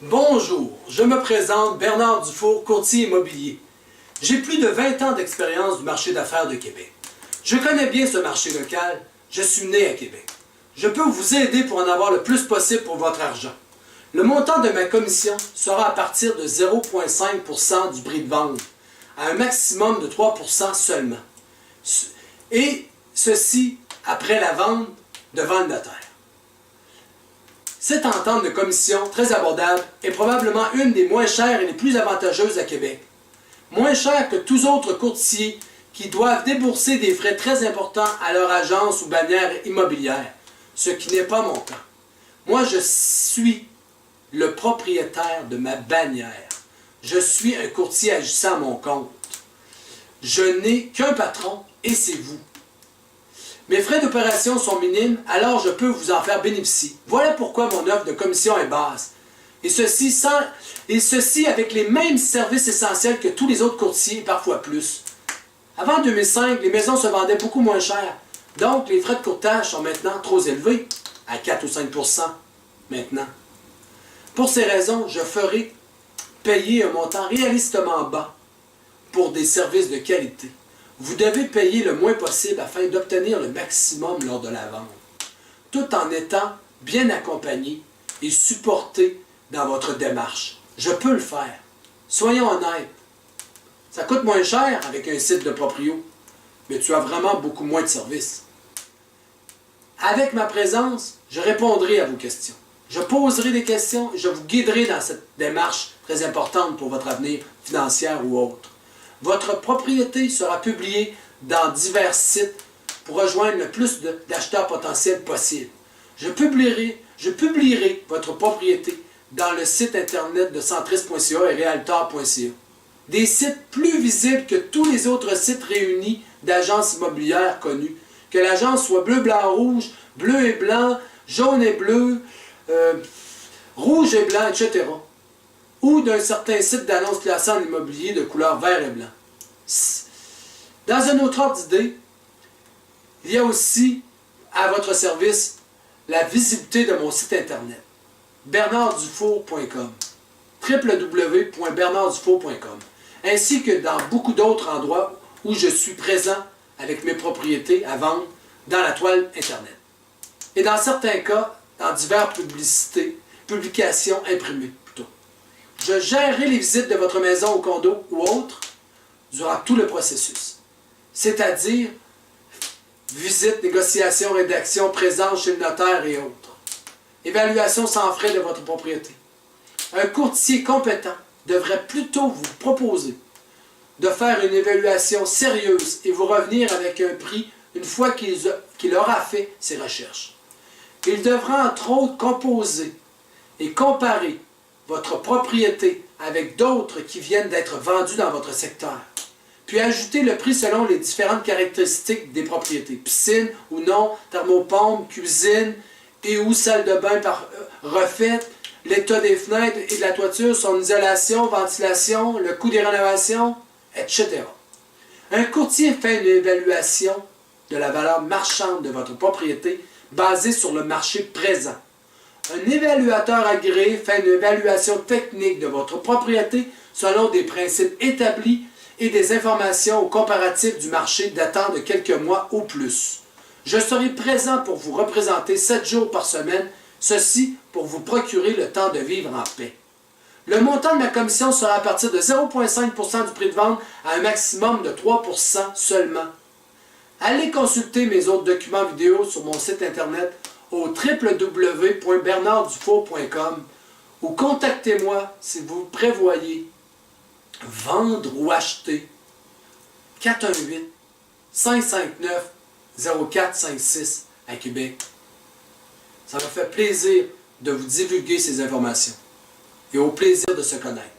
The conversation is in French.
Bonjour, je me présente Bernard Dufour, courtier immobilier. J'ai plus de 20 ans d'expérience du marché d'affaires de Québec. Je connais bien ce marché local, je suis né à Québec. Je peux vous aider pour en avoir le plus possible pour votre argent. Le montant de ma commission sera à partir de 0,5% du prix de vente, à un maximum de 3% seulement. Et ceci après la vente devant le notaire. Cette entente de commission très abordable est probablement une des moins chères et les plus avantageuses à Québec. Moins chère que tous autres courtiers qui doivent débourser des frais très importants à leur agence ou bannière immobilière, ce qui n'est pas mon cas. Moi, je suis le propriétaire de ma bannière. Je suis un courtier agissant à mon compte. Je n'ai qu'un patron et c'est vous. Mes frais d'opération sont minimes, alors je peux vous en faire bénéficier. Voilà pourquoi mon offre de commission est basse. Et ceci avec les mêmes services essentiels que tous les autres courtiers, parfois plus. Avant 2005, les maisons se vendaient beaucoup moins cher. Donc, les frais de courtage sont maintenant trop élevés, à 4 ou 5% maintenant. Pour ces raisons, je ferai payer un montant réalistement bas pour des services de qualité. Vous devez payer le moins possible afin d'obtenir le maximum lors de la vente, tout en étant bien accompagné et supporté dans votre démarche. Je peux le faire. Soyons honnêtes. Ça coûte moins cher avec un site de proprio, mais tu as vraiment beaucoup moins de services. Avec ma présence, je répondrai à vos questions. Je poserai des questions et je vous guiderai dans cette démarche très importante pour votre avenir financier ou autre. Votre propriété sera publiée dans divers sites pour rejoindre le plus d'acheteurs potentiels possible. Je publierai votre propriété dans le site internet de centris.ca et realtor.ca. Des sites plus visibles que tous les autres sites réunis d'agences immobilières connues. Que l'agence soit bleu, blanc, rouge, bleu et blanc, jaune et bleu, rouge et blanc, etc. Ou d'un certain site d'annonce classé en immobilier de couleur vert et blanc. Dans un autre ordre d'idée, il y a aussi à votre service la visibilité de mon site internet, bernarddufour.com, www.bernarddufour.com, ainsi que dans beaucoup d'autres endroits où je suis présent avec mes propriétés à vendre dans la toile internet. Et dans certains cas, dans diverses publications imprimées. Je gérerai les visites de votre maison ou condo ou autre durant tout le processus. C'est-à-dire visite, négociation, rédaction, présence chez le notaire et autres. Évaluation sans frais de votre propriété. Un courtier compétent devrait plutôt vous proposer de faire une évaluation sérieuse et vous revenir avec un prix une fois qu'il aura fait ses recherches. Il devra entre autres composer et comparer votre propriété avec d'autres qui viennent d'être vendus dans votre secteur. Puis ajouter le prix selon les différentes caractéristiques des propriétés. Piscine ou non, thermopompe, cuisine et ou salle de bain refaite, l'état des fenêtres et de la toiture, son isolation, ventilation, le coût des rénovations, etc. Un courtier fait une évaluation de la valeur marchande de votre propriété basée sur le marché présent. Un évaluateur agréé fait une évaluation technique de votre propriété selon des principes établis et des informations au comparatif du marché datant de quelques mois ou plus. Je serai présent pour vous représenter 7 jours par semaine, ceci pour vous procurer le temps de vivre en paix. Le montant de ma commission sera à partir de 0,5% du prix de vente à un maximum de 3% seulement. Allez consulter mes autres documents vidéo sur mon site internet au www.bernarddufour.com ou contactez-moi si vous prévoyez vendre ou acheter 418-559-0456 à Québec. Ça me fait plaisir de vous divulguer ces informations et au plaisir de se connaître.